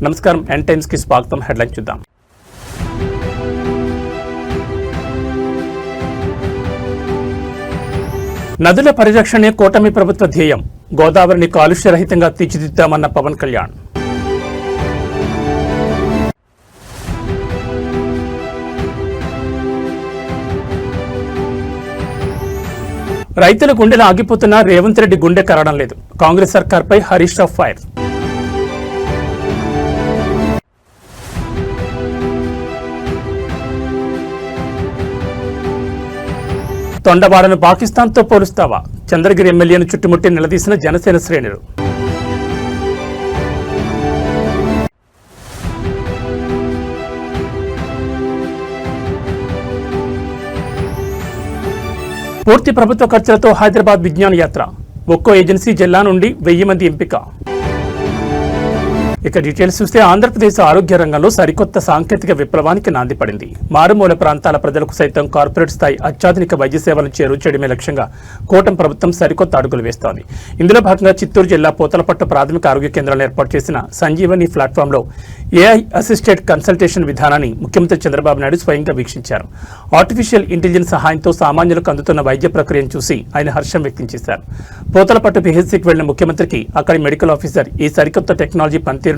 నమస్కారం, n times కి స్వాగతం. హెడ్లైన్ చూద్దాం. నదుల పరిరక్షణే కూటమి ప్రభుత్వ ధ్యేయం. గోదావరిని కాలుష్యరహితంగా తీర్చిదిద్దామన్న పవన్ కళ్యాణ్. రైతుల గుండెలు ఆగిపోతున్నా రేవంత్ రెడ్డి గుండె కరగడం లేదు. కాంగ్రెస్ సర్కార్పై హరీష్ రావు ఫైర్. తొండవాడను పాకిస్తాన్తో పోలుస్తావా? చంద్రగిరి ఎమ్మెల్యేను చుట్టుముట్టి నిలదీసిన జనసేన శ్రేణులు. పూర్తి ప్రభుత్వ ఖర్చులతో హైదరాబాద్ విజ్ఞాన యాత్ర. ఒక్కో ఏజెన్సీ జిల్లా నుండి 1000 మంది ఎంపిక. ఇక డీటెయిల్స్ చూస్తే ఆంధ్రప్రదేశ్ ఆరోగ్య రంగంలో సరికొత్త సాంకేతిక విప్లవానికి నాంది పడింది. మారుమూల ప్రాంతాల ప్రజలకు సైతం కార్పొరేట్ స్థాయి అత్యాధునిక వైద్య సేవలను చేరువచేయడమే లక్ష్యంగా కూటమి ప్రభుత్వం సరికొత్త అడుగులు వేస్తోంది. ఇందులో భాగంగా చిత్తూరు జిల్లా పూతలపట్టు ప్రాథమిక ఆరోగ్య కేంద్రాలను ఏర్పాటు చేసిన సంజీవని ప్లాట్ఫామ్లో ఏఐ అసిస్టెడ్ కన్సల్టేషన్ విధానాన్ని ముఖ్యమంత్రి చంద్రబాబు నాయుడు స్వయంగా వీక్షించారు. ఆర్టిఫిషియల్ ఇంటెలిజెన్స్ సహాయంతో సామాన్యులకు అందుతున్న వైద్య ప్రక్రియను చూసి ఆయన హర్షం వ్యక్తం చేశారు. పూతలపట్టు పిహెచ్సికి వెళ్లిన ముఖ్యమంత్రికి అక్కడి మెడికల్ ఆఫీసర్ ఈ సరికొత్త టెక్నాలజీ పనితీరును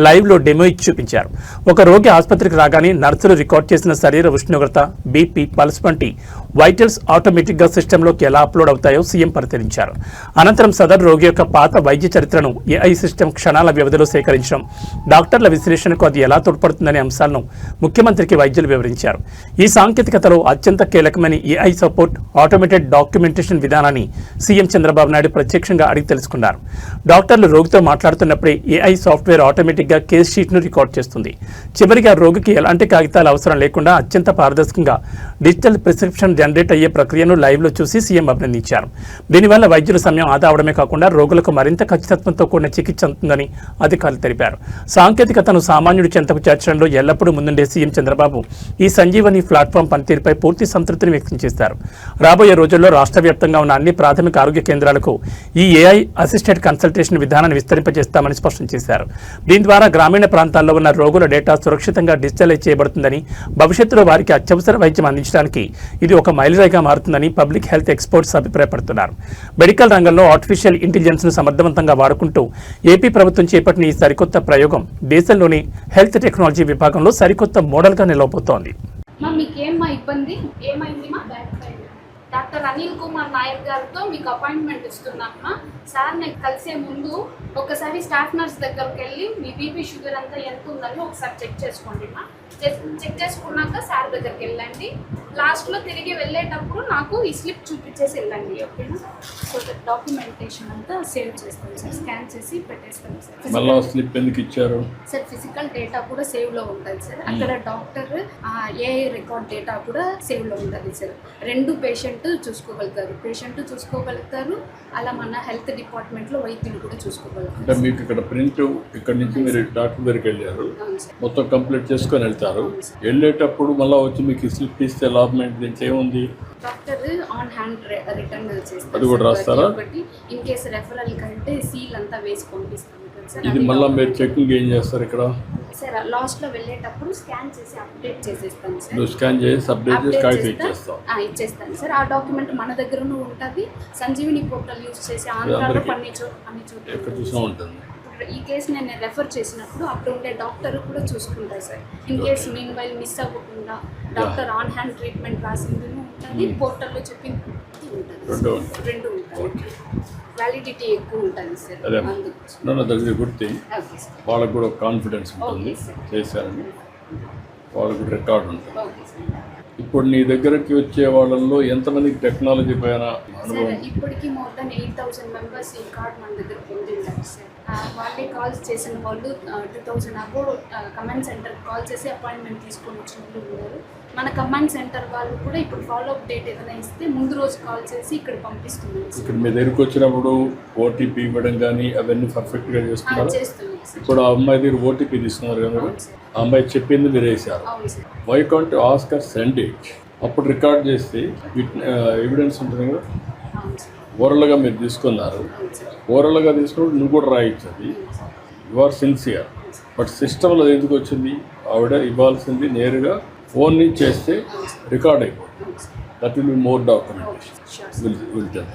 లైవ్ లో డెమో ఇచ్చి చూపించారు. ఒక రోగి ఆసుపత్రికి రాగానే నర్సులు రికార్డ్ చేసిన శరీర ఉష్ణోగ్రత, బీపీ, పల్స్ వంటి వైటల్స్ ఆటోమేటిక్ గా సిస్టంలోకి ఎలా అప్లోడ్ అవుతాయో సీఎం పరిశీలించారు. అనంతరం సదరు రోగి యొక్క పాత వైద్య చరిత్రను ఏఐ సిస్టమ్ క్షణాల వ్యవధిలో సేకరించడం, డాక్టర్ల విశ్లేషణకు అది ఎలా తోడ్పడుతుందనే అంశాలను ముఖ్యమంత్రికి వైద్యులు వివరించారు. ఈ సాంకేతికతలో అత్యంత కీలకమైన ఏఐ సపోర్ట్ ఆటోమేటెడ్ డాక్యుమెంటేషన్ విధానాన్ని సీఎం చంద్రబాబు నాయుడు ప్రత్యక్షంగా అడిగి తెలుసుకున్నారు. డాక్టర్లు రోగితో మాట్లాడుతున్నప్పుడే ఏఐ సాఫ్ట్వేర్ ఆటోమేటిక్ గా కేస్ షీట్ ను రికార్డ్ చేస్తుంది. చివరిగా రోగికి ఎలాంటి కాగితాలు అవసరం లేకుండా అత్యంత పారదర్శకంగా డిజిటల్ ప్రిస్క్రిప్షన్ జనరేట్ అయ్యే ప్రక్రియను లైవ్ లో చూసి సీఎం అభినందించారు. దీనివల్ల వైద్యుల సమయం ఆదా అవడమే కాకుండా రోగులకు మరింత ఖచ్చితత్వంతో కూడిన చికిత్స అందుతుందని అధికారులు తెలిపారు. సాంకేతికతను సామాన్యుడి చెంతకు చేర్చడంలో ఎల్లప్పుడూ ముందుండే సీఎం చంద్రబాబు ఈ సంజీవని ప్లాట్ఫామ్ పనితీరుపై పూర్తి సంతృప్తిని వ్యక్తం చేశారు. రాబోయే రోజుల్లో రాష్ట్ర వ్యాప్తంగా ఉన్న అన్ని ప్రాథమిక ఆరోగ్య కేంద్రాలకు ఈ ఏఐ అసిస్టెడ్ కన్సల్టేషన్ విధానాన్ని విస్తరింపజేస్తామని స్పష్టం చేశారు. దీని ద్వారా గ్రామీణ ప్రాంతాల్లో ఉన్న రోగుల డేటా సురక్షితంగా డిజిటలైజ్ చేయబడుతుందని, భవిష్యత్తులో వారికి అత్యవసర వైద్యం అందించడానికి ఇది ఒక మైలురాయిగా మారుతుందని పబ్లిక్ హెల్త్ ఎక్స్పర్ట్స్ అభిప్రాయపడుతున్నారు. మెడికల్ రంగంలో ఆర్టిఫిషియల్ ఇంటెలిజెన్స్ ను సమర్థవంతంగా వాడుకుంటూ ఏపీ ప్రభుత్వం చేపట్టిన ఈ సరికొత్త ప్రయోగం దేశంలోని హెల్త్ టెక్నాలజీ విభాగంలో సరికొత్త మోడల్గా నిలవబోతోంది. డాక్టర్ అనిల్ కుమార్ నాయర్ గారితో మీకు అపాయింట్మెంట్ ఇస్తున్నామ్మా. సార్ నేను కలిసే ముందు ఒకసారి స్టాఫ్ నర్స్ దగ్గరికి వెళ్ళి మీ బీపీ షుగర్ అంతా ఎంత ఉందని ఒకసారి చెక్ చేసుకోండి మా. చెక్ చేసుకున్నాక సార్ దగ్గరికి వెళ్ళండి. లాస్ట్లో తిరిగి వెళ్ళేటప్పుడు నాకు ఈ స్లిప్ చూపించేసి వెళ్ళండి, ఓకేనా? సో డాక్యుమెంటేషన్ అంతా సేవ్ చేస్తాను సార్, స్కాన్ చేసి పెట్టేస్తాను సార్. మళ్ళీ స్లిప్ ఎందుకు ఇచ్చారు సార్? ఫిజికల్ డేటా కూడా సేవ్లో ఉంటుంది సార్. అక్కడ డాక్టర్ ఏఐ రికార్డ్ డేటా కూడా సేవ్లో ఉంటుంది సార్. 2 పేషెంట్ చూసుకోగలుగుతారు, అలా మన హెల్త్ డిపార్ట్మెంట్లో వైద్యులు కూడా చూసుకోగలుగుతారు. అంటే మీకు ఇక్కడ ప్రింట్ ఇక్కడ నుంచి మీరు డాక్టర్ దగ్గరికి వెళ్ళారు, మొత్తం కంప్లీట్ చేసుకొని వెళ్తారు. వెళ్ళేటప్పుడు మళ్ళీ వచ్చి మీకు స్లిప్ ఇస్తే లాభం ఏంటి? ఏముంది? డాక్టర్ ఆన్ హ్యాండ్ రిటర్న్ చేస్తారు. అది కూడా రాస్తారా? ఇన్ కేసు రెఫరల్ కంటే సీల్ అంతా వేసి పంపిస్తాం. ఇది మళ్ళీ మీరు చెకింగ్ ఏం చేస్తారు ఇక్కడ? సార్ లాస్ట్ లో వెళ్ళేటప్పుడు స్కాన్ చేసి అప్డేట్ చేసేస్తాను సార్. నువ్వు స్కాన్ చేసి అప్డేట్ చేసి కాగితం ఇచ్చేస్తాను సార్. ఆ డాక్యుమెంట్ మన దగ్గరను ఉంటుంది. సంజీవిని పోర్టల్ యూజ్ చేసి ఆంధ్రాలో అన్ని చోట్ల ఎక్కడ చూసా ఉంటుంది. ఈ కేసు నేను రెఫర్ చేసినప్పుడు అక్కడ ఉండే డాక్టర్ కూడా చూసుకుంటారు sir. In case mean while miss అవ్వకుండా డాక్టర్ ఆన్ హ్యాండ్ ట్రీట్మెంట్ రాసింది ఉంటుంది, పోర్టల్లో చెప్పింది ఉంటుంది. 2 ఉంటాయి. వ్యాలిడిటీ ఎక్కువ ఉంటుంది సార్. దగ్గర గుర్తి వాళ్ళకు కూడా కాన్ఫిడెన్స్ ఉంటుంది, చేశారని వాళ్ళకు రికార్డు ఉంటుంది. ఇప్పుడు నీ దగ్గరకి వచ్చే వాళ్ళల్లో ఎంతమందికి టెక్నాలజీ పైన అనుభవం? ఇప్పటికీ మోర్ దెన్ 8,000 మెంబర్స్ ఈ కార్డ్ మన దగ్గర పొందింటారు సార్. వాళ్ళే కాల్స్ చేసిన వాళ్ళు 2000 అబో కమాండ్ సెంటర్కి కాల్ చేసి అపాయింట్మెంట్ తీసుకొని వచ్చిన వాళ్ళు ఉన్నారు. మన కమాండ్ సెంటర్ వాళ్ళు కూడా ఇప్పుడు ఫాలో అప్ డేట్ ఏదైనా ఇస్తే ముందు రోజు కాల్ చేసి ఇక్కడ పంపిస్తున్నాం. ఇక్కడ మీ దగ్గరికి వచ్చినప్పుడు ఓటీపీ ఇవ్వడం కానీ అవన్నీ పర్ఫెక్ట్గా చేస్తున్నారు. ఇప్పుడు ఆ అమ్మాయి దగ్గర ఓటీపీ తీసుకున్నారు కదా, ఆ అమ్మాయి చెప్పింది మీరు వేసారు. Why can't ask her send it? అప్పుడు రికార్డ్ చేస్తే ఎవిడెన్స్ ఉంటుంది కదా. ఓరల్గా మీరు తీసుకున్నారు, ఓరల్గా తీసుకున్నప్పుడు నువ్వు కూడా రాయించు. అది యు ఆర్ సిన్సియర్. బట్ సిస్టంలో ఎందుకు వచ్చింది, ఆవిడ ఇవ్వాల్సింది నేరుగా ఫోన్ నుంచి చేస్తే రికార్డ్ అయిపోతుంది. That will be more documentation will tell.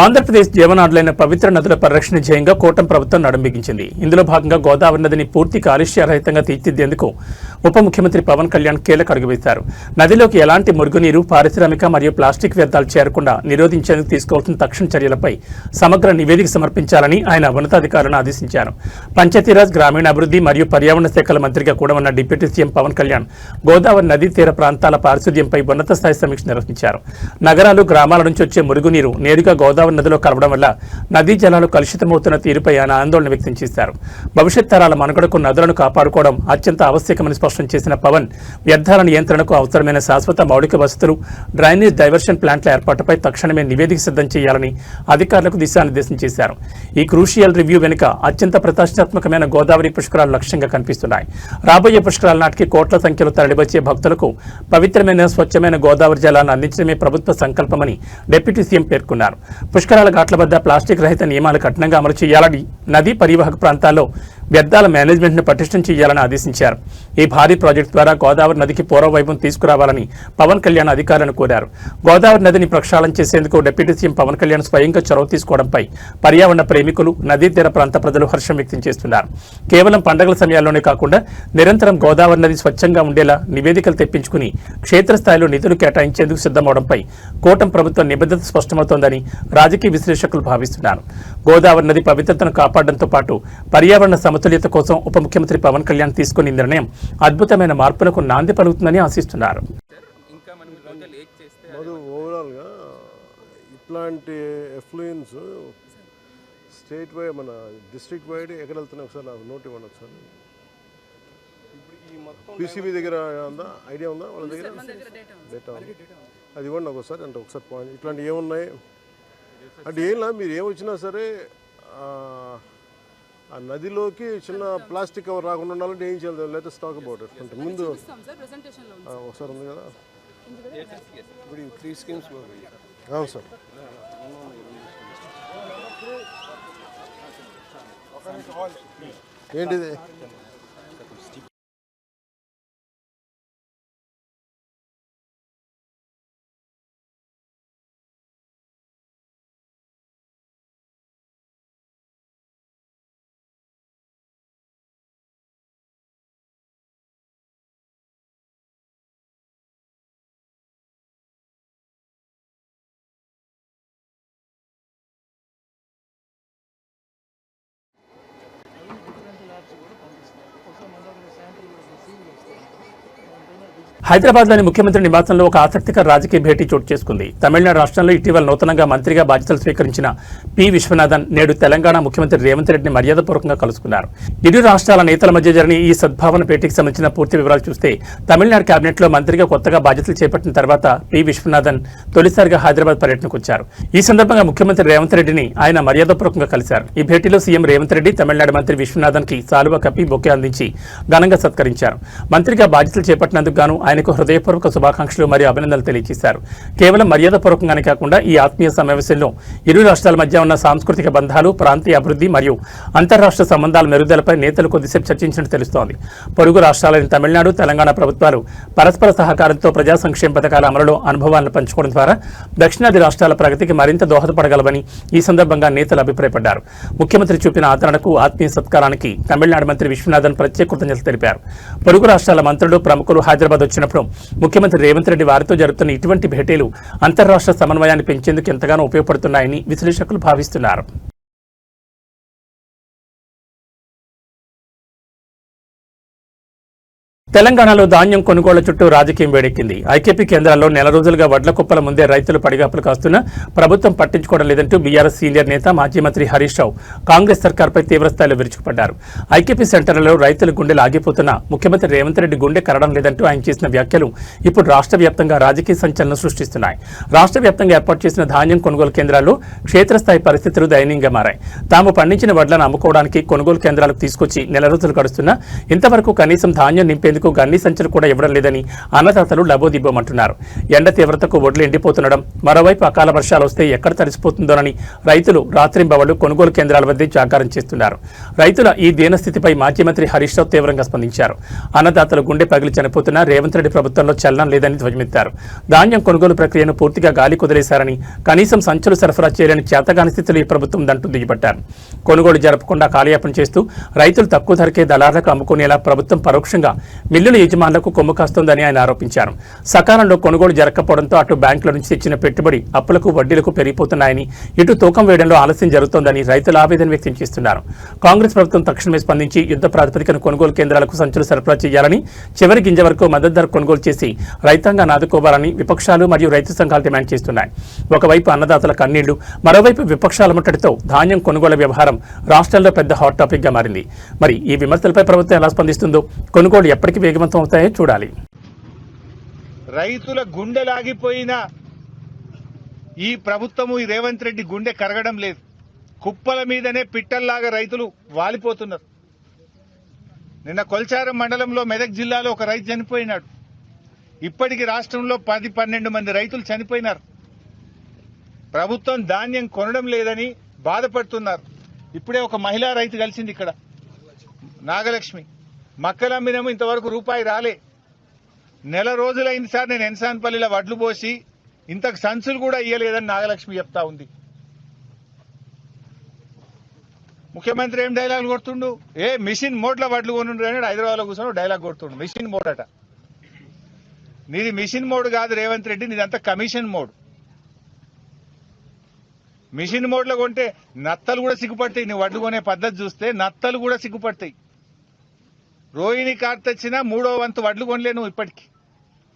Andhra Pradesh జీవనాడులైన పవిత్ర నదుల పరిరక్షణ ధ్యేయంగా కూటమి ప్రభుత్వం నడుంబిగించింది. ఇందులో భాగంగా గోదావరి నదిని పూర్తి కాలుష్యరహితంగా తీర్చిదిద్దేందుకు ఉప ముఖ్యమంత్రి పవన్ కళ్యాణ్ కీలక అడుగు వేశారు. నదిలోకి ఎలాంటి మురుగునీరు, పారిశ్రామిక మరియు ప్లాస్టిక్ వ్యర్థాలు చేరకుండా నిరోధించేందుకు తీసుకోవాల్సిన తక్షణ చర్యలపై సమగ్ర నివేదిక సమర్పించాలని ఆయన ఉన్నతాధికారులను ఆదేశించారు. పంచాయతీరాజ్, గ్రామీణాభివృద్ధి మరియు పర్యావరణ శాఖల మంత్రిగా కూడా ఉన్న డిప్యూటీ సీఎం పవన్ కళ్యాణ్ గోదావరి నదీ తీర ప్రాంతాల పారిశుద్ధ్యంపై ఉన్నత స్థాయి సమీక్ష నిర్వహించారు. నగరాలు, గ్రామాల నుంచి వచ్చే మురుగునీరు నేరుగా గోదావరి నదిలో కలవడం వల్ల నదీ జలాలు కలుషితమవుతున్న తీరుపై ఆయన ఆందోళన వ్యక్తం చేశారు. భవిష్యత్ తరాల మనుగడకు నదులను కాపాడుకోవడం అత్యంత ఆవశ్యకమని స్పష్టం చేసిన పవన్ వ్యర్థాల నియంత్రణకు అవసరమైన శాశ్వత మౌలిక వసతులు, డ్రైనేజ్ డైవర్షన్ ప్లాంట్ల ఏర్పాటుపై తక్షణమే నివేదిక సిద్ధం చేయాలని అధికారులకు దిశానిర్దేశం చేశారు. ఈ క్రూషియల్ రివ్యూ వెనుక అత్యంత ప్రతిష్టాత్మకమైన గోదావరి పుష్కరాలు లక్ష్యంగా కనిపిస్తున్నాయి. రాబోయే పుష్కరాల నాటికి కోట్ల సంఖ్యలో తరలివచ్చే భక్తులకు పవిత్రమైన, స్వచ్ఛమైన గోదావరి జలాలను అందించడమే ప్రభుత్వ సంకల్పమని డిప్యూటీ సీఎం పేర్కొన్నారు. పుష్కరాల ఘాట్ల వద్ద ప్లాస్టిక్ రహిత నియమాలు కఠినంగా అమలు చేయాలని, నదీ పరివాహక ప్రాంతాల్లో వ్యర్థాల మేనేజ్మెంట్ను పటిష్టం చేయాలని ఆదేశించారు. ఈ భారీ ప్రాజెక్టు ద్వారా గోదావరి నదికి పూర్వవైభవం తీసుకురావాలని పవన్ కళ్యాణ్ అధికారులను కోరారు. గోదావరి నదిని ప్రక్షాళన చేసేందుకు డిప్యూటీ సీఎం పవన్ కళ్యాణ్ స్వయంగా చొరవ తీసుకోవడంపై పర్యావరణ ప్రేమికులు, నదీ తీర ప్రాంత ప్రజలు హర్షం వ్యక్తం చేస్తున్నారు. కేవలం పండుగల సమయాల్లోనే కాకుండా నిరంతరం గోదావరి నది స్వచ్ఛంగా ఉండేలా నివేదికలు తెప్పించుకుని క్షేత్రస్థాయిలో నిధులు కేటాయించేందుకు సిద్ధమవడంపై కూటమి ప్రభుత్వం నిబద్ధత స్పష్టమవుతోందని రాజకీయ విశ్లేషకులు భావిస్తున్నారు. గోదావరి నది పవిత్రతను కాపాడడంతో పాటు పర్యావరణ సమతుల్యత కోసం ఉప ముఖ్యమంత్రి పవన్ కళ్యాణ్ తీసుకున్న నిర్ణయం అద్భుతమైన మార్పులకు నాంది పలుకుతుందని ఆశిస్తున్నారు. ఓవరాల్గా ఇట్లాంటి ఎఫ్లూయెన్స్ స్టేట్ వైడ్, మన డిస్ట్రిక్ట్ వైడ్ ఎక్కడ వెళ్తున్నాయి ఒకసారి నాకు నోట్ ఇవ్వండి ఒకసారి. పీసీబీ దగ్గర ఉందా, ఐడియా ఉందా వాళ్ళ దగ్గర? డేటా అది ఇవ్వండి ఒకసారి. అంటే ఒకసారి పాయింట్ ఇట్లాంటివి ఏమున్నాయి అంటే ఏంలా మీరు ఏమొచ్చినా సరే ఆ నదిలోకి చిన్న ప్లాస్టిక్ కవర్ రాకుండా ఉండాలంటే ఏం చేయాలి? Let's talk about it. అంటే ముందు ఒకసారి ఉంది కదా ఇప్పుడు 3 స్కీమ్స్. అవును సార్. ఏంటిది? హైదరాబాద్లోని ముఖ్యమంత్రి నివాసంలో ఒక ఆసక్తికర రాజకీయ భేటీ చోటు చేసుకుంది. తమిళనాడు రాష్ట్రంలో ఇటీవల నూతనంగా మంత్రిగా బాధ్యతలు స్వీకరించిన పి విశ్వనాథన్ నేడు తెలంగాణ ముఖ్యమంత్రి రేవంత్ రెడ్డిని మర్యాదపూర్వకంగా కలుసుకున్నారు. ఇరు రాష్ట్రాల నేతల మధ్య జరిగిన ఈ సద్భావన భేటీకి సంబంధించిన పూర్తి వివరాలు చూస్తే, తమిళనాడు కేబినెట్లో మంత్రిగా కొత్తగా బాధ్యతలు చేపట్టిన తర్వాత పి విశ్వనాథన్ తొలిసారిగా హైదరాబాద్ పర్యటనకు వచ్చారు. ఈ సందర్భంగా ముఖ్యమంత్రి రేవంత్ రెడ్డిని ఆయన మర్యాదపూర్వకంగా కలిశారు. ఈ భేటీలో సీఎం రేవంత్ రెడ్డి తమిళనాడు మంత్రి విశ్వనాథన్ కి సాలువా కప్పి బొకే అందించి ఘనంగా సత్కరించారు. మంత్రిగా బాధ్యతలు చేపట్టినందుకు గాను ఆయనకు హృదయపూర్వక శుభాకాంక్షలు మరియు అభినందనలు తెలియజేశారు. కేవలం మర్యాదపూర్వకంగానే కాకుండా ఈ ఆత్మీయ సమావేశంలో ఇరు రాష్ట్రాల మధ్య ఉన్న సాంస్కృతిక బంధాలు, ప్రాంతీయ అభివృద్ధి మరియు అంతర్రాష్ట్ర సంబంధాల మెరుగుదలపై నేతలు కొద్దిసేపు చర్చించినట్టు తెలుస్తోంది. పొరుగు రాష్ట్రాలైన తమిళనాడు, తెలంగాణ ప్రభుత్వాలు పరస్పర సహకారంతో ప్రజా సంక్షేమ పథకాల అమలులో అనుభవాలను పంచుకోవడం ద్వారా దక్షిణాది రాష్ట్రాల ప్రగతికి మరింత దోహదపడగలవని ఈ సందర్భంగా నేతలు అభిప్రాయపడ్డారు. ముఖ్యమంత్రి చూపిన ఆదరణకు, ఆత్మీయ సత్కారానికి తమిళనాడు మంత్రి విశ్వనాథన్ ప్రత్యేక కృతజ్ఞతలు తెలిపారు. పొరుగు రాష్ట్రాల మంత్రులు, ప్రముఖులు హైదరాబాద్ వచ్చినప్పుడు ముఖ్యమంత్రి రేవంత్ రెడ్డి వారితో జరుగుతున్న ఇటువంటి భేటీలు అంతర్రాష్ట్ర సమన్వయాన్ని పెంచేందుకు ఎంతగానో ఉపయోగపడుతున్నాయని విశ్లేషకులు భావిస్తున్నారు. తెలంగాణలో ధాన్యం కొనుగోళ్ల చుట్టూ రాజకీయం వేడెక్కింది. ఐకేపీ కేంద్రాల్లో నెల రోజులుగా వడ్ల కుప్పల ముందే రైతులు పడిగాపులు కాస్తున్నా ప్రభుత్వం పట్టించుకోవడం లేదంటూ బీఆర్ఎస్ సీనియర్ నేత, మాజీ మంత్రి హరీష్ రావు కాంగ్రెస్ సర్కార్పై తీవ్రస్థాయిలో విరుచుకుపడ్డారు. ఐకేపీ సెంటర్లలో రైతుల గుండెలు ఆగిపోతున్నా ముఖ్యమంత్రి రేవంత్ రెడ్డి గుండె కరడం లేదంటూ ఆయన చేసిన వ్యాఖ్యలు ఇప్పుడు రాష్ట్ర వ్యాప్తంగా రాజకీయ సంచలనం సృష్టిస్తున్నాయి. రాష్ట్ర వ్యాప్తంగా ఏర్పాటు చేసిన ధాన్యం కొనుగోలు కేంద్రాల్లో క్షేత్రస్థాయి పరిస్థితులు దయనీయంగా మారాయి. తాము పండించిన వడ్లను అమ్ముకోవడానికి కొనుగోలు కేంద్రాలకు తీసుకొచ్చి నెల రోజులు గడుస్తున్నా ఇంతవరకు కనీసం ధాన్యం నింపేందుకు రైతులకు గన్ని సంచులు కూడా ఇవ్వడం లేదని అన్నదాతలు లబోదిబ్బోమంటున్నారు. ఎండ తీవ్రతకు ఒడ్లు ఎండిపోతుండడం, మరోవైపు అకాల వర్షాలు వస్తే ఎక్కడ తడిసిపోతుందోనని రైతులు రాత్రింబవళ్లు కొనుగోలు కేంద్రాల వద్ద జాగారం చేస్తున్నారు. రైతుల ఈ దీనస్థితిపై మాజీ మంత్రి హరీష్ రావు తీవ్రంగా స్పందించారు. అన్నదాతలు గుండె పగిలి చనిపోతున్నా రేవంత్ రెడ్డి ప్రభుత్వంలో చలనం లేదని ధ్వజమెత్తారు. ధాన్యం కొనుగోలు ప్రక్రియను పూర్తిగా గాలి కుదిలేశారని, కనీసం సంచులు సరఫరా చేయలేని చేతగాని స్థితిలో ఈ ప్రభుత్వం దంటూ దిగిపట్టారు. కొనుగోలు జరపకుండా కాలయాపన చేస్తూ రైతులు తక్కువ ధరకే దళారులకు అమ్ముకునేలా ప్రభుత్వం పరోక్షంగా మిల్లుల యజమానులకు కొమ్ము కాస్తోందని ఆయన ఆరోపించారు. సకాలంలో కొనుగోలు జరగకపోవడంతో అటు బ్యాంకుల నుంచి తెచ్చిన పెట్టుబడి అప్పులకు వడ్డీలకు పెరిగిపోతున్నాయని, ఇటు తూకం వేయడంలో ఆలస్యం జరుగుతోందని రైతులు ఆవేదన వ్యక్తం చేస్తున్నారు. కాంగ్రెస్ ప్రభుత్వం తక్షణమే స్పందించి యుద్ధ ప్రాతిపదికన కొనుగోలు కేంద్రాలకు సంచులు సరఫరా చేయాలని, చివరి గింజ వరకు మద్దతు ధర కొనుగోలు చేసి రైతాంగాన్ని ఆదుకోవాలని విపక్షాలు మరియు రైతు సంఘాలు డిమాండ్ చేస్తున్నాయి. ఒకవైపు అన్నదాతల కన్నీళ్లు, మరోవైపు విపక్షాల ముట్టడితో ధాన్యం కొనుగోలు వ్యవహారం రాష్ట్రాల్లో పెద్ద హాట్ టాపిక్ గా మారింది. మరి ఈ విమర్శలపై ప్రభుత్వం ఎలా స్పందిస్తుందో, కొనుగోలు ఎప్పటికీ వేగవంతం అవుతాయో చూడాలి. రైతుల గుండెలాగిపోయిన ఈ ప్రభుత్వము, ఈ రేవంత్ రెడ్డి గుండె కరగడం లేదు. కుప్పల మీదనే పిట్టల్లాగా రైతులు వాలిపోతున్నారు. నిన్న కొల్చారం మండలంలో మెదక్ జిల్లాలో ఒక రైతు చనిపోయినాడు. ఇప్పటికి రాష్ట్రంలో 10-12 మంది రైతులు చనిపోయినారు. ప్రభుత్వం ధాన్యం కొనడం లేదని బాధపడుతున్నారు. ఇప్పుడే ఒక మహిళా రైతు కలిసింది ఇక్కడ, నాగలక్ష్మి. మక్కలమ్మినము ఇంతవరకు రూపాయి రాలే. నెల రోజులైంది సార్ నేను ఎన్సాన్పల్లిలో వడ్లు పోసి, ఇంతకు సంచులు కూడా ఇయ్యలేదని నాగలక్ష్మి చెప్తా ఉంది. ముఖ్యమంత్రి ఏం డైలాగ్ కొడుతుండు, మిషన్ మోడ్ల వడ్లు కొనుండ్రు అని హైదరాబాద్లో కూర్చొని డైలాగ్ కొడుతుండు. మిషన్ మోడ్ అట. నీది మిషన్ మోడ్ కాదు రేవంత్ రెడ్డి, నీదంతా కమిషన్ మోడ్. మిషన్ మోడ్లో కొంటే నత్తలు కూడా సిగ్గుపడతాయి. నువ్వు వడ్లు కొనే పద్ధతి చూస్తే నత్తలు కూడా సిగ్గుపడతాయి. రోహిణి కార్తె వచ్చినా 3వ వంతు వడ్లు కొనలే నువ్వు ఇప్పటికీ.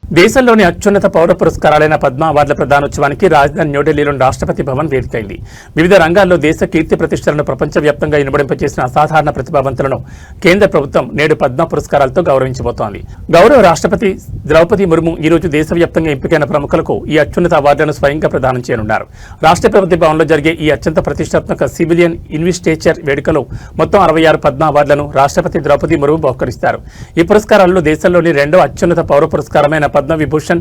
దేశంలోని అత్యున్నత పౌర పురస్కారాలైన పద్మ అవార్డుల ప్రదానోత్సవానికి రాజధాని న్యూఢిల్లీలోని రాష్ట్రపతి భవన్ వేదికైంది. వివిధ రంగాల్లో దేశ కీర్తి ప్రతిష్టలను ప్రపంచవ్యాప్తంగా ఇనుబడింపచేసిన అసాధారణ ప్రతిభావంతులను కేంద్ర ప్రభుత్వం నేడు పద్మ పురస్కారాలతో గౌరవించబోతోంది. గౌరవ రాష్ట్రపతి ద్రౌపది ముర్ము ఈ రోజు దేశవ్యాప్తంగా ఎంపికైన ప్రముఖులకు ఈ అత్యున్నత అవార్డులను స్వయంగా ప్రదానం చేయనున్నారు. రాష్ట్రపతి భవన్లో జరిగే ఈ అత్యంత ప్రతిష్టాత్మక సివిలియన్ ఇన్విస్టేచర్ వేడుకలో మొత్తం 66 పద్మ అవార్డులను రాష్ట్రపతి ద్రౌపది ముర్ము బహుకరిస్తారు. ఈ పురస్కారాల్లో దేశంలోని 2వ అత్యున్నత పౌర పురస్కారమైన పద్మవిభూషణ్,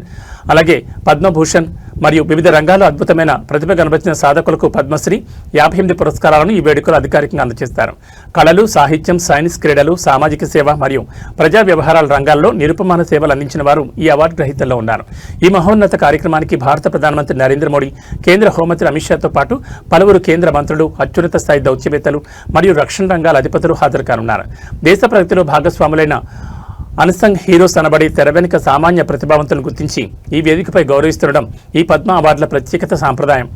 అలాగే పద్మభూషణ్ మరియు వివిధ రంగాల్లో అద్భుతమైన ప్రతిభ కనబరిచిన సాధకులకు పద్మశ్రీ 58 పురస్కారాలను ఈ వేడుకలు అధికారికంగా అందజేస్తారు. కళలు, సాహిత్యం, సైన్స్, క్రీడలు, సామాజిక సేవ మరియు ప్రజా వ్యవహారాల రంగాల్లో నిరుపమాన సేవలు అందించిన వారు ఈ అవార్డు గ్రహీతల్లో ఉన్నారు. ఈ మహోన్నత కార్యక్రమానికి భారత ప్రధానమంత్రి నరేంద్ర మోడీ, కేంద్ర హోంమంత్రి అమిత్ షాతో పాటు పలువురు కేంద్ర మంత్రులు, అత్యున్నత స్థాయి దౌత్యవేత్తలు మరియు రక్షణ రంగాల అధిపతులు హాజరు కానున్నారు. దేశ ప్రగతిలో భాగస్వాములైన అన్సంగ్ హీరోస్ అనబడి తెర వెనుక సామాన్య ప్రతిభావంతులను గుర్తించి ఈ వేదికపై గౌరవిస్తుండడం ఈ పద్మ అవార్డుల ప్రత్యేకత. సాంప్రదాయం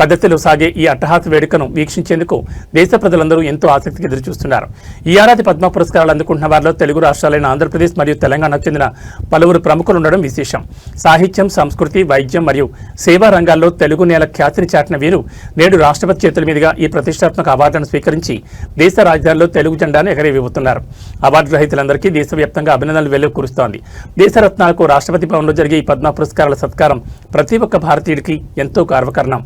పద్ధతిలో సాగే ఈ అట్టహాస వేడుకను వీక్షించేందుకు దేశ ప్రజలందరూ ఎంతో ఆసక్తిగా ఎదురుచూస్తున్నారు. ఈ ఏడాది పద్మ పురస్కారాలు అందుకుంటున్న వారిలో తెలుగు రాష్ట్రాలైన ఆంధ్రప్రదేశ్ మరియు తెలంగాణకు చెందిన పలువురు ప్రముఖులు ఉండడం విశేషం. సాహిత్యం, సంస్కృతి, వైద్యం మరియు సేవా రంగాల్లో తెలుగు నేల ఖ్యాతిని చాటిన వీరు నేడు రాష్ట్రపతి చేతుల మీదుగా ఈ ప్రతిష్టాత్మక అవార్డులను స్వీకరించి దేశ రాజధానిలో తెలుగు జెండాను ఎగరవేయబోతున్నారు. అవార్డు గ్రహీతలందరికీ దేశవ్యాప్తంగా అభినందనలు వెలువకురుస్తోంది. దేశరత్నాలకు రాష్ట్రపతి భవన్లో జరిగే ఈ పద్మ పురస్కారాల సత్కారం ప్రతి ఒక్క భారతీయుడికి ఎంతో గర్వకారణం.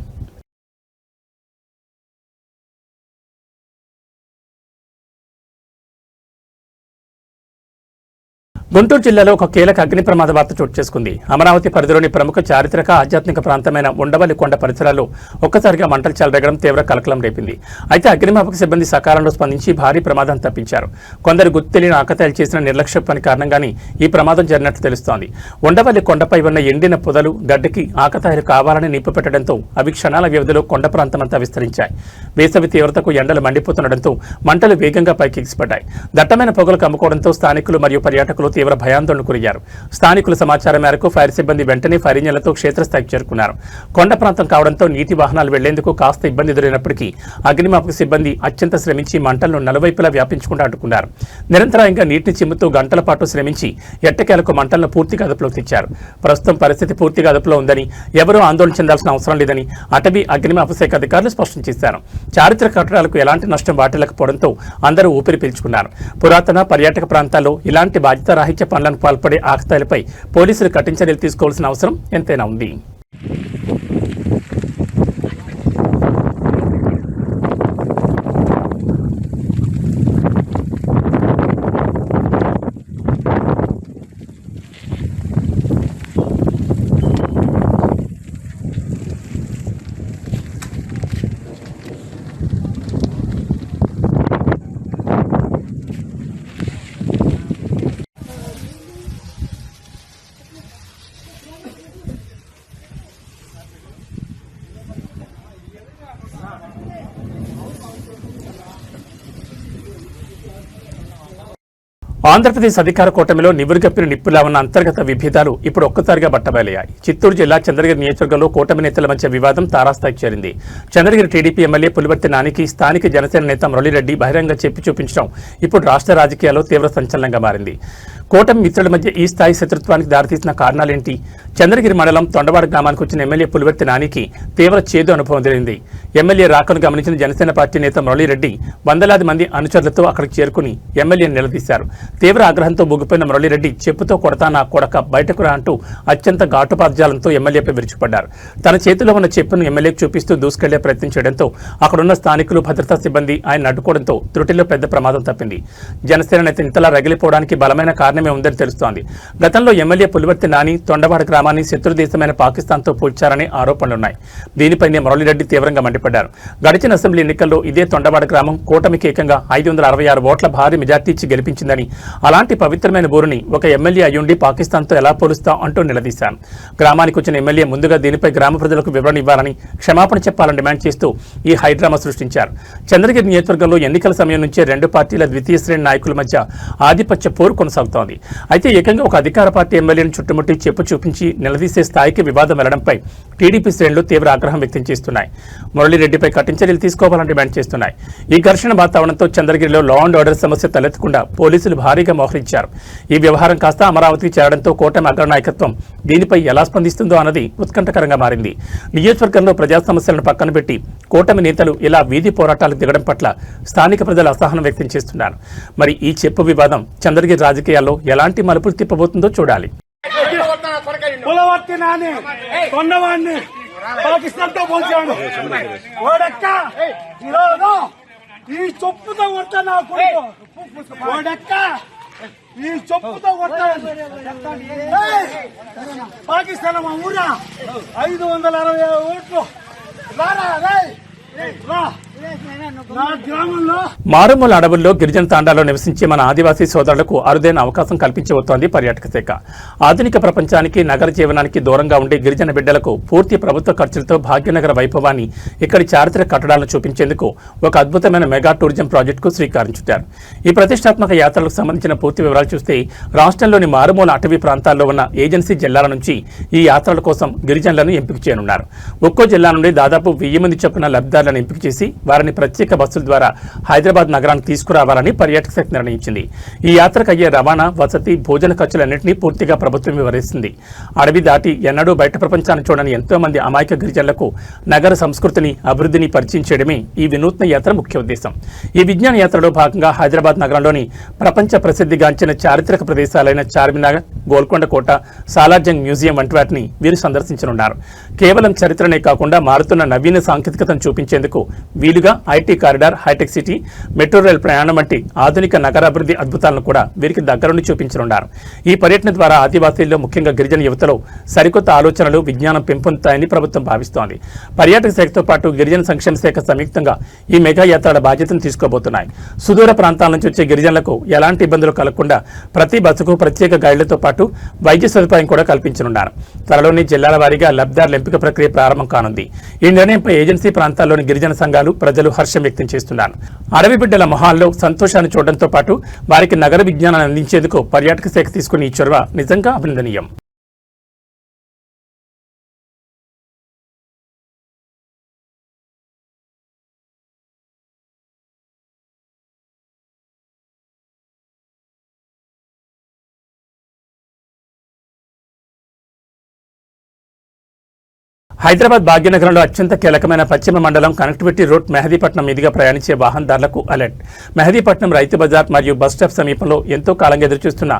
గుంటూరు జిల్లాలో ఒక కీలక అగ్ని ప్రమాద వార్త చోటు చేసుకుంది. అమరావతి పరిధిలోని ప్రముఖ చారిత్రక ఆధ్యాత్మిక ప్రాంతమైన ఉండవల్లి కొండ పరిసరాల్లో ఒక్కసారిగా మంటలు చెలరేగడం తీవ్ర కలకలం రేపింది. అయితే అగ్నిమాపక సిబ్బంది సకాలంలో స్పందించి భారీ ప్రమాదాన్ని తప్పించారు. కొందరు గుర్తు తెలియని ఆకతాయిలు చేసిన నిర్లక్ష్య పని కారణంగానే ఈ ప్రమాదం జరిగినట్లు తెలుస్తోంది. ఉండవల్లి కొండపై ఉన్న ఎండిన పొదలు, గడ్డకి ఆకతాయిలు కావాలని నిప్పు పెట్టడంతో అవి క్షణాల వ్యవధిలో కొండ ప్రాంతమంతా విస్తరించాయి. వేసవి తీవ్రతకు ఎండలు మండిపోతుండటంతో మంటలు వేగంగా పైకెగిసిపడ్డాయి. దట్టమైన పొగలు కమ్ముకోవడంతో స్థానికులు మరియు పర్యాటకులు తీవ్ర భయాందోళనకు గురయ్యారు. స్థానికుల సమాచారం మేరకు ఫైర్ సిబ్బంది వెంటనే ఫైర్ ఇంజన్లతో క్షేత్రస్థాయికి చేరుకున్నారు. కొండ ప్రాంతం కావడంతో నీటి వాహనాలు వెళ్లేందుకు కాస్త ఇబ్బంది ఎదురైనప్పటికీ అగ్నిమాపక సిబ్బంది అత్యంత శ్రమించి మంటలను నలువైపులా వ్యాపించకుండా అడ్డుకున్నారు. నిరంతరాయంగా నీటిని చిమ్ముతూ గంటల పాటు శ్రమించి ఎట్టకేలకు మంటలను పూర్తిగా అదుపులోకి తెచ్చారు. ప్రస్తుతం పరిస్థితి పూర్తిగా అదుపులో ఉందని, ఎవరూ ఆందోళన చెందాల్సిన అవసరం లేదని అటవీ అగ్నిమాపక శాఖ అధికారులు స్పష్టం చేశారు. చారిత్రక కట్టడాలకు ఎలాంటి నష్టం వాటిల్లకపోవడంతో అందరూ ఊపిరి పీల్చుకున్నారు. పురాతన పర్యాటక ప్రాంతాల్లో ఇలాంటి బాధ్యతారాహిత్య పనులను పాల్పడే ఆకతాయిలపై పోలీసులు కఠిన చర్యలు తీసుకోవాల్సిన అవసరం ఎంతైనా ఉంది. ఆంధ్రప్రదేశ్ అధికార కూటమిలో నివురుగప్పిన నిప్పులా ఉన్న అంతర్గత విభేదాలు ఇప్పుడు ఒక్కసారిగా బట్టబయలయ్యాయి. చిత్తూరు జిల్లా చంద్రగిరి నియోజకవర్గంలో కూటమి నేతల మధ్య వివాదం తారాస్థాయికి చేరింది. చంద్రగిరి టీడీపీ ఎమ్మెల్యే పులివర్తి నానికి స్థానిక జనసేన నేత మురళీరెడ్డి బహిరంగ చెప్పి చూపించడం ఇప్పుడు రాష్ట్ర రాజకీయాల్లో తీవ్ర సంచలనంగా మారింది. కూటమి మిత్రుల మధ్య ఈ స్థాయి శత్రుత్వానికి దారితీసిన కారణాలేంటి? చంద్రగిరి మండలం తొండవాడ గ్రామానికి వచ్చిన ఎమ్మెల్యే పులివర్తి నానికి తీవ్ర చేదు అనుభవం ఎదురైంది. ఎమ్మెల్యే రాకను గమనించిన జనసేన పార్టీ నేత మురళీరెడ్డి వందలాది మంది అనుచరులతో అక్కడికి చేరుకుని ఎమ్మెల్యేని నిలదీశారు. తీవ్ర ఆగ్రహంతో ఊగిపోయిన మురళీరెడ్డి చెప్పుతో కొడతా నా కొడక బయటకు రా అంటూ అత్యంత ఘాటుపాద్యాలంతో ఎమ్మెల్యేపై విరుచుపడ్డారు. తన చేతిలో ఉన్న చెప్పును ఎమ్మెల్యేకు చూపిస్తూ దూసుకెళ్లే ప్రయత్నం చేయడంతో అక్కడున్న స్థానికులు భద్రతా సిబ్బంది ఆయన అడ్డుకోవడంతో త్రుటిలో పెద్ద ప్రమాదం తప్పింది. జనసేన నేత ఇంతలా రగిలిపోవడానికి బలమైన కారణమే ఉందని తెలుస్తోంది. గతంలో ఎమ్మెల్యే పులివర్తి నాని తొండవాడ గ్రామాన్ని శత్రు దేశమైన పాకిస్తాన్తో పోల్చారనే ఆరోపణలున్నాయి. దీనిపైనే మురళీరెడ్డి తీవ్రంగా మండిపడ్డారు. గడిచిన అసెంబ్లీ ఎన్నికల్లో ఇదే తొండవాడ గ్రామం కూటమికి ఏకంగా 566 ఓట్ల భారీ మెజార్టీ ఇచ్చి గెలిపించిందని, అలాంటి పవిత్రమైన ఊరిని ఒక ఎమ్మెల్యే అయ్యుండి పాకిస్తాన్తో ఎలా పోలుస్తాం అంటూ నిలదీశారు. గ్రామానికి వచ్చిన ఎమ్మెల్యే ముందుగా దీనిపై గ్రామ ప్రజలకు వివరణ ఇవ్వాలని, క్షమాపణ చెప్పాలని డిమాండ్ చేస్తూ ఈ హైడ్రామా సృష్టించారు. చంద్రగిరి నియోజకవర్గంలో ఎన్నికల సమయం నుంచే రెండు పార్టీల ద్వితీయ శ్రేణి నాయకుల మధ్య ఆధిపత్య పోరు కొనసాగుతోంది. అయితే ఏకంగా ఒక అధికార పార్టీ ఎమ్మెల్యేను చుట్టుముట్టి చెప్పు చూపించి నిలదీసే స్థాయికి వివాదం వెళ్లడంపై టీడీపీ శ్రేణులు తీవ్ర ఆగ్రహం వ్యక్తం చేస్తున్నాయి. మురళీరెడ్డిపై కఠిన చర్యలు తీసుకోవాలని డిమాండ్ చేస్తున్నాయి. ఈ ఘర్షణ వాతావరణంతో చంద్రగిరిలో లా అండ్ ఆర్డర్ సమస్య తలెత్తకుండా పోలీసులు భారీగా మోహరించారు. ఈ వ్యవహారం కాస్త అమరావతికి చేరడంతో కూటమి అగ్రనాయకత్వం దీనిపై ఎలా స్పందిస్తుందో అన్నది ఉత్కంఠకరంగా మారింది. నియోజకవర్గంలో ప్రజా సమస్యలను పక్కన పెట్టి కూటమి నేతలు ఇలా వీధి పోరాటాలకు దిగడం పట్ల స్థానిక ప్రజలు అసహనం వ్యక్తం చేస్తున్నారు. మరి ఈ చెప్పు వివాదం చంద్రగిరి రాజకీయాల్లో ఎలాంటి మలుపులు తిప్పబోతుందో చూడాలి. పులవర్తి నాని కొండవాడిని పాకిస్తాన్ తో పోల్చాడు. ఓడక్క ఈరోజు ఈ చెప్పుతో కొడతా నా కొడుకు. ఓడక్క ఈ చెప్పుతో కొడతాడు. పాకిస్తాన్ మా ఊరా 560 ఓట్లు రారా రా. మారుమూల అడవుల్లో గిరిజన తాండాలో నివసించే మన ఆదివాసీ సోదరులకు అరుదైన అవకాశం కల్పించబోతోంది పర్యాటక శాఖ. ఆధునిక ప్రపంచానికి నగర జీవనానికి దూరంగా ఉండే గిరిజన బిడ్డలకు పూర్తి ప్రభుత్వ ఖర్చులతో భాగ్యనగర వైభవాన్ని, ఇక్కడి చారిత్రక కట్టడాలను చూపించేందుకు ఒక అద్భుతమైన మెగా టూరిజం ప్రాజెక్టుకు శ్రీకారం చుట్టారు. ఈ ప్రతిష్టాత్మక యాత్రలకు సంబంధించిన పూర్తి వివరాలు చూస్తే రాష్ట్రంలోని మారుమూల అటవీ ప్రాంతాల్లో ఉన్న ఏజెన్సీ జిల్లాల నుంచి ఈ యాత్రల కోసం గిరిజనులను ఎంపిక చేయనున్నారు. ఒక్కో జిల్లా నుండి దాదాపు 1000 మంది చొప్పున లబ్ధిదారులను ఎంపిక చేసి వారిని ప్రత్యేక బస్సుల ద్వారా హైదరాబాద్ నగరానికి తీసుకురావాలని పర్యాటక శాఖ నిర్ణయించింది. ఈ యాత్రకు అయ్యే రవాణా, వసతి, భోజన ఖర్చులన్నింటినీ పూర్తిగా ప్రభుత్వం వివరిస్తుంది. అడవి దాటి ఎన్నడూ బయట ప్రపంచాన్ని చూడని ఎంతో మంది అమాయక గిరిజనులకు నగర సంస్కృతిని, అభివృద్ధిని పరిచయం చేయడమే ఈ వినూత్న యాత్ర ముఖ్య ఉద్దేశం. ఈ విజ్ఞాన యాత్రలో భాగంగా హైదరాబాద్ నగరంలోని ప్రపంచ ప్రసిద్ధిగాంచిన చారిత్రక ప్రదేశాలైన చార్మినార్, గోల్కొండ కోట, సాలార్జంగ్ మ్యూజియం వంటి వాటిని వీరు సందర్శించనున్నారు. కేవలం చరిత్రనే కాకుండా మారుతున్న నవీన సాంకేతికతను చూపించేందుకు వీలుగా IT corridor, Hitec City, metro rail ప్రయాణం వంటి ఆధునిక నగరాభివృద్ధి అద్భుతాలను కూడా వీరికి దగ్గరుండి చూపించనున్నారు. ఈ పర్యటన ద్వారా ఆదివాసీల్లో ముఖ్యంగా గిరిజన యువతలో సరికొత్త ఆలోచనలు, విజ్ఞానం పెంపొందుతాయని ప్రభుత్వం భావిస్తోంది. పర్యాటక శాఖతో పాటు గిరిజన సంక్షేమ శాఖ సంయుక్తంగా ఈ మెగా యాత్రల బాధ్యతను తీసుకోబోతున్నాయి. సుదూర ప్రాంతాల నుంచి వచ్చే గిరిజనులకు ఎలాంటి ఇబ్బందులు కలగకుండా ప్రతి బస్సుకు ప్రత్యేక గైడ్లతో పాటు వైద్య సదుపాయం కూడా కల్పించనున్నారు. త్వరలోని జిల్లాల వారీగా లబ్ధిదారుల ఎంపిక ప్రక్రియ ప్రారంభం కానుంది. ఈ నిర్ణయంపై ఏజెన్సీ ప్రాంతాల్లోని గిరిజన సంఘాలు, ప్రజలు హర్షం వ్యక్తం చేస్తున్నారు. అడవి బిడ్డల మొహాల్లో సంతోషాన్ని చూడడంతో పాటు వారికి నగర విజ్ఞానాన్ని అందించేందుకు పర్యాటక శాఖ తీసుకున్న ఈ చొరవ నిజంగా అభినందనీయం. హైదరాబాద్ భాగ్యనగరంలో అత్యంత కీలకమైన పశ్చిమ మండలం కనెక్టివిటీ రూట్ మెహదీపట్నం మీదుగా ప్రయాణించే వాహనదారులకు అలర్ట్. మెహదీపట్నం రైతు బజార్ మరియు బస్ స్టాప్ సమీపంలో ఎంతో కాలంగా ఎదురుచూస్తున్న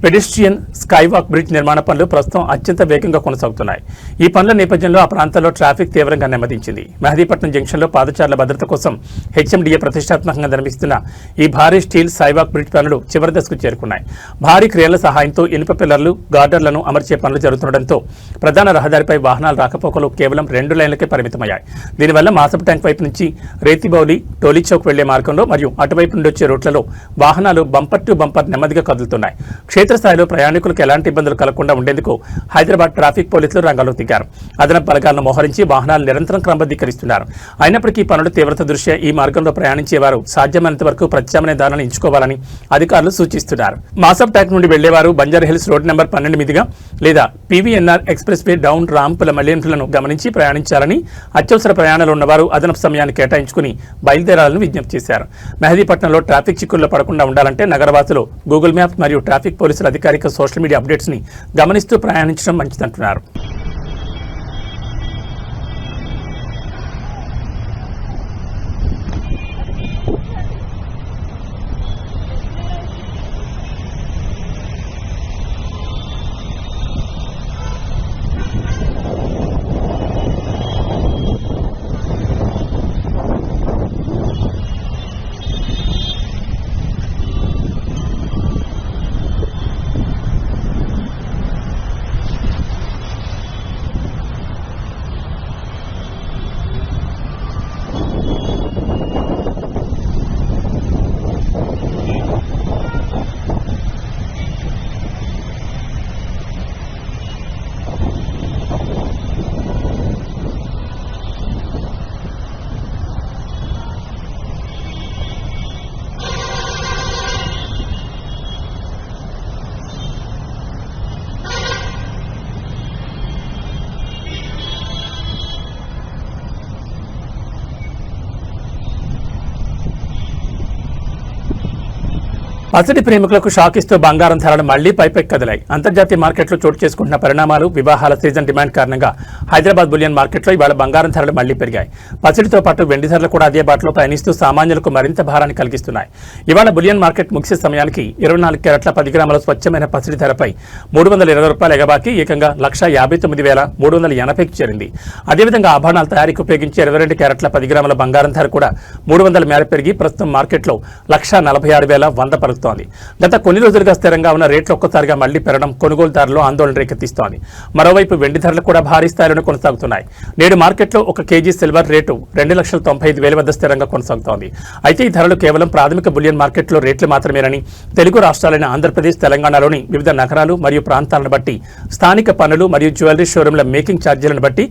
పెడెస్ట్రియన్ స్కైవాక్ బ్రిడ్జ్ నిర్మాణ పనులు ప్రస్తుతం అత్యంత వేగంగా కొనసాగుతున్నాయి. ఈ పనుల నేపథ్యంలో ఆ ప్రాంతాల్లో ట్రాఫిక్ తీవ్రంగా నెమ్మదించింది. మెహదీపట్నం జంక్షన్లో పాదచారుల భద్రత కోసం హెచ్ఎండిఏ ప్రతిష్టాత్మకంగా నిర్మిస్తున్న ఈ భారీ స్టీల్ స్కైవాక్ బ్రిడ్జ్ పనులు చివరి దశకు చేరుకున్నాయి. భారీ క్రేన్ల సహాయంతో ఇనుప పిల్లర్లు, గార్డర్లను అమర్చే పనులు జరుగుతుండటంతో ప్రధాన రహదారిపై వాహనాల రాకపోకలు కేవలం 2 లైన్లకే పరిమితమయ్యాయి. దీనివల్ల మాసపు ట్యాంక్ వైపు నుంచి రేతిబౌలి, టోలీ చౌక్ వెళ్లే మార్గంలో మరియు అటువైపు నుండి వచ్చే రూట్లలో వాహనాలు బంపర్ టు బంపర్ నెమ్మదిగా కదులుతున్నాయి. క్షేత్రస్థాయిలో ప్రయాణికులకు ఎలాంటి ఇబ్బందులు కలగకుండా ఉండేందుకు హైదరాబాద్ ట్రాఫిక్ పోలీసులు రంగంలో దిగారు. అదనపు బలగాలను మోహరించి వాహనాలు నిరంతరం క్రమబద్ధీకరిస్తున్నారు. అయినప్పటికీ పనుల తీవ్రత దృష్ట్యా ఈ మార్గంలో ప్రయాణించేవారు సాధ్యమైనంత వరకు ప్రత్యామ్నాయ దారులను ఎంచుకోవాలని అధికారులు సూచిస్తున్నారు. మాసబ్ ట్యాక్ నుండి వెళ్లేవారు బంజారాహిల్స్ రోడ్ నెంబర్ 12 మీదుగా లేదా పీవీఎన్ఆర్ ఎక్స్ప్రెస్ వే డౌన్ రాంపుల మళ్లింపులను గమనించి ప్రయాణించాలని, అత్యవసర ప్రయాణాలు ఉన్నవారు అదనపు సమయాన్ని కేటాయించుకుని బయలుదేరాలని విజ్ఞప్తి చేశారు. మెహదీపట్నంలో ట్రాఫిక్ చిక్కుల్లో పడకుండా ఉండాలంటే నగరవాసులు గూగుల్ మ్యాప్ మరియు ట్రాఫిక్ పోలీసుల అధికారిక సోషల్ మీడియా అప్డేట్స్ ని గమనిస్తూ ప్రయాణించడం మంచిదంటున్నారు. పసిడి ప్రేమికులకు షాక్ ఇస్తూ బంగారం ధరలు మళ్లీ పైపెక్కి కదిలాయి. అంతర్జాతీయ మార్కెట్లో చోటు చేసుకుంటున్న పరిణామాలు, వివాహాల సీజన్ డిమాండ్ కారణంగా హైదరాబాద్ బులియన్ మార్కెట్లో ఇవాళ బంగారం ధరలు మళ్లీ పెరిగాయి. పసిడితో పాటు వెండి ధరలు కూడా అదే బాటలో పయనిస్తూ సామాన్యులకు మరింత భారాన్ని కలిగిస్తున్నాయి. ఇవాళ బులియన్ మార్కెట్ ముగిసే సమయానికి 24 క్యారెట్ల 10 గ్రాముల స్వచ్ఛమైన పసిడి ధరపై ₹320 ఎగబాకి ఏకంగా 1,59,380కి చేరింది. అదేవిధంగా ఆభరణాల తయారీకి ఉపయోగించే 22 క్యారెట్ల 10 గ్రాముల బంగారం ధర కూడా 300 మేర పెరిగి ప్రస్తుతం మార్కెట్లో 1,46,100 పలుకుతోంది. గత కొన్ని రోజులుగా స్థిరంగా ఉన్న రేట్లు ఒక్కసారిగా మళ్లీ పెరగడం కొనుగోలుదారులు ఆందోళన రేకెత్తిస్తోంది. మరోవైపు వెండి ధరలు కూడా భారీ స్థాయిలో కొనసాగుతున్నాయి. నేడు మార్కెట్లో 1 కేజీ సిల్వర్ రేటు 2,95,000 వద్ద స్థిరంగా కొనసాగుతోంది. అయితే ఈ ధరలు కేవలం ప్రాథమిక బులియన్ మార్కెట్లో రేట్లు మాత్రమేనని తెలుగు రాష్ట్రాలైన ఆంధ్రప్రదేశ్, తెలంగాణలోని వివిధ నగరాలు మరియు ప్రాంతాలను బట్టి స్థానిక పన్నులు మరియు జ్యువెలరీ షోరూంల మేకింగ్ ఛార్జీలను బట్టి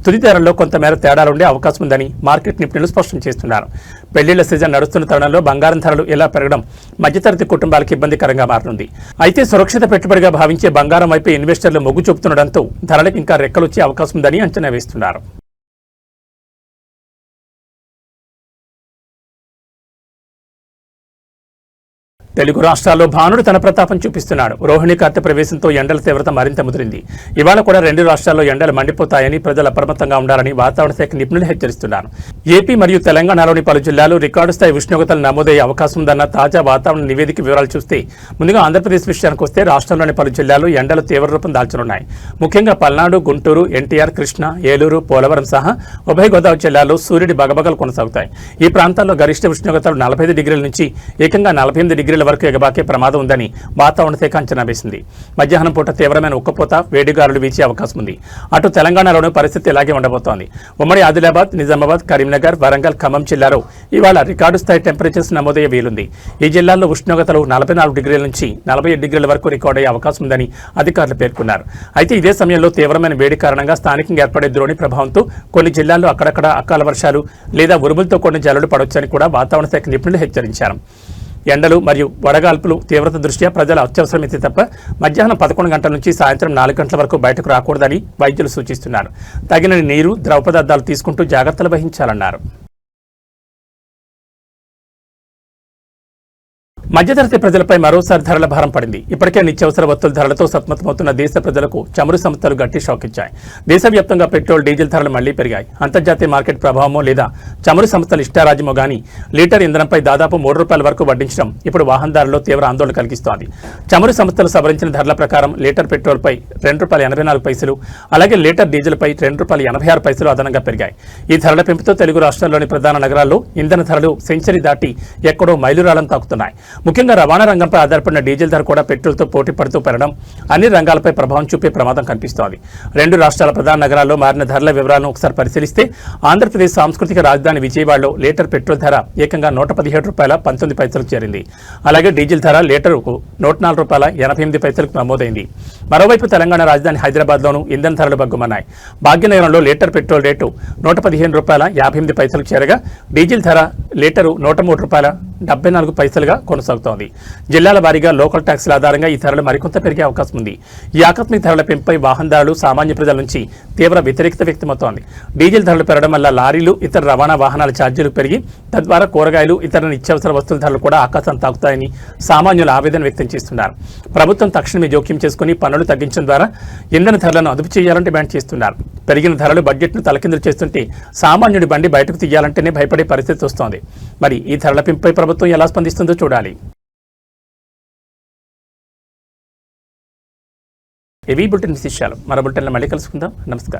తుది ధరల్లో కొంతమేర తేడాలుండే అవకాశం ఉందని మార్కెట్ నిపుణులు స్పష్టం చేస్తున్నారు. పెళ్లిళ్ల సీజన్ నడుస్తున్న తరుణంలో బంగారం ధరలు ఎలా పెరగడం మధ్యతరగతి కుటుంబాలకు ఇబ్బందికరంగా మారనుంది. అయితే సురక్షిత పెట్టుబడిగా భావించే బంగారం వైపు ఇన్వెస్టర్లు మొగ్గు చూపుతుండటంతో ధరలకు ఇంకా రెక్కలొచ్చే అవకాశం ఉందని అంచనా వేస్తున్నారు. తెలుగు రాష్ట్రాల్లో భానుడు తన ప్రతాపం చూపిస్తున్నాడు. రోహిణి కార్తె ప్రవేశంతో ఎండల తీవ్రత మరింత ముదిరింది. ఇవాళ కూడా 2 రాష్ట్రాల్లో ఎండలు మండిపోతాయని ప్రజలు అప్రమత్తంగా ఉండాలని వాతావరణ శాఖ నిపుణులు హెచ్చరిస్తున్నారు. ఏపీ మరియు తెలంగాణలోని పలు జిల్లాలు రికార్డు స్థాయి ఉష్ణోగ్రతలు నమోదయ్యే అవకాశం ఉందన్న తాజా వాతావరణ నివేదిక వివరాలు చూస్తే ముందుగా ఆంధ్రప్రదేశ్ విషయానికి వస్తే రాష్ట్రంలోని పలు జిల్లాల్లో ఎండలు తీవ్ర రూపం దాల్చనున్నాయి. ముఖ్యంగా పల్నాడు, గుంటూరు, ఎన్టీఆర్, కృష్ణా, ఏలూరు, పోలవరం సహా ఉభయ గోదావరి జిల్లాల్లో సూర్యుడి బగబగలు కొనసాగుతాయి. ఈ ప్రాంతాల్లో గరిష్ట ఉష్ణోగ్రతలు 45 డిగ్రీల నుంచి ఏకంగా 48 డిగ్రీల వరకు ఎగబాకే ప్రమాదం ఉందని వాతావరణ శాఖ అంచనా వేసింది. మధ్యాహ్నం పూట తీవ్రమైన ఉక్కపోత, వేడిగాలులు వీచే అవకాశం ఉంది. అటు తెలంగాణలోనూ పరిస్థితి ఇలాగే ఉండబోతోంది. ఉమ్మడి ఆదిలాబాద్, నిజామాబాద్, కరీంనగర్, వరంగల్, ఖమ్మం జిల్లాలో ఇవాళ రికార్డు స్థాయి టెంపరేచర్స్ నమోదయ్యే వీలుంది. ఈ జిల్లాల్లో ఉష్ణోగ్రతలు 44 డిగ్రీల నుంచి 47 డిగ్రీల వరకు రికార్డయ్యే అవకాశం ఉందని అధికారులు పేర్కొన్నారు. అయితే ఇదే సమయంలో తీవ్రమైన వేడి కారణంగా స్థానికంగా ఏర్పడే ద్రోణి ప్రభావంతో కొన్ని జిల్లాల్లో అక్కడక్కడ అకాల వర్షాలు లేదా ఉరుములతో కూడిన జల్లులు పడవచ్చని కూడా వాతావరణ శాఖ నిపుణులు హెచ్చరించారు. ఎండలు మరియు వడగాల్పులు తీవ్రత దృష్ట్యా ప్రజలు అత్యవసరమైతే తప్ప మధ్యాహ్నం 11 గంటల నుంచి సాయంత్రం 4 గంటల వరకు బయటకు రాకూడదని వైద్యులు సూచిస్తున్నారు. తగిన నీరు, ద్రవ పదార్థాలు తీసుకుంటూ జాగ్రత్తలు వహించాలన్నారు. మధ్యతరగతి ప్రజలపై మరోసారి ధరల భారం పడింది. ఇప్పటికే నిత్యావసర వస్తువుల ధరలతో సతమతమవుతున్న దేశ ప్రజలకు చమురు సంస్థలు గట్టి షాక్ ఇచ్చాయి. దేశవ్యాప్తంగా పెట్రోల్, డీజిల్ ధరలు మళ్లీ పెరిగాయి. అంతర్జాతీయ మార్కెట్ ప్రభావమో లేదా చమురు సంస్థల ఇష్టారాజ్యమో గానీ లీటర్ ఇంధనంపై దాదాపు ₹3 వరకు వడ్డించడం ఇప్పుడు వాహనదారుల్లో తీవ్ర ఆందోళన కలిగిస్తోంది. చమురు సంస్థలు సవరించిన ధరల ప్రకారం లీటర్ పెట్రోల్పై ₹2.84, అలాగే లీటర్ డీజిల్పై ₹2.86 అదనంగా పెరిగాయి. ఈ ధరల పెంపుతో తెలుగు రాష్ట్రాల్లోని ప్రధాన నగరాల్లో ఇంధన ధరలు సెంచరీ దాటి ఎక్కడో మైలురాళ్లను తాకుతున్నాయి. ముఖ్యంగా రవాణా రంగంపై ఆధారపడిన డీజిల్ ధర కూడా పెట్రోల్తో పోటీ పడుతూ పెరగడం అన్ని రంగాలపై ప్రభావం చూపే ప్రమాదం కనిపిస్తోంది. రెండు రాష్ట్రాల ప్రధాన నగరాల్లో మారిన ధరల వివరాలను ఒకసారి పరిశీలిస్తే ఆంధ్రప్రదేశ్ సాంస్కృతిక రాజధాని విజయవాడలో లీటర్ పెట్రోల్ ధర ఏకంగా ₹117.19 చేరింది. అలాగే డీజిల్ ధర లీటరుకు ₹104.88 నమోదైంది. మరోవైపు తెలంగాణ రాజధాని హైదరాబాద్లోనూ ఇంధన ధరలు బగ్గుమన్నాయి. భాగ్యనగరంలో లీటర్ పెట్రోల్ రేటు ₹115.58 చేరగా డీజిల్ ధర లీటరు ₹103.74 కొనసాగుతోంది. జిల్లాల వారీగా లోకల్ ట్యాక్సుల ఆధారంగా ఈ ధరలు మరికొంత పెరిగే అవకాశం ఉంది. ఈ ఆకస్మిక ధరల పెంపుపై వాహనదారులు, సామాన్య ప్రజల నుంచి తీవ్ర వ్యతిరేకత వ్యక్తమవుతోంది. డీజిల్ ధరలు పెరగడం వల్ల లారీలు, ఇతర రవాణా వాహనాల ఛార్జీలు పెరిగి తద్వారా కూరగాయలు, ఇతర నిత్యావసర వస్తువుల ధరలు కూడా ఆకాశాన్ని తాకుతాయని సామాన్యులు ఆవేదన వ్యక్తం చేస్తున్నారు. ప్రభుత్వం తక్షణమే జోక్యం చేసుకుని పన్నులు తగ్గించడం ద్వారా ఇంధన ధరలను అదుపు చేయాలని డిమాండ్ చేస్తున్నారు. పెరిగిన ధరలు బడ్జెట్ను తలకిందులు చేస్తుంటే సామాన్యుడి బండి బయటకు తీయాలంటేనే భయపడే పరిస్థితి వస్తోంది. మరి ఈ ధరల పెంపుపై ప్రభుత్వం ఎలా స్పందిస్తుందో చూడాలి. ఇవి బులెటిన్ విశేషాలు. మరో బులెటిన్లో మళ్ళీ కలుసుకుందాం. నమస్కారం.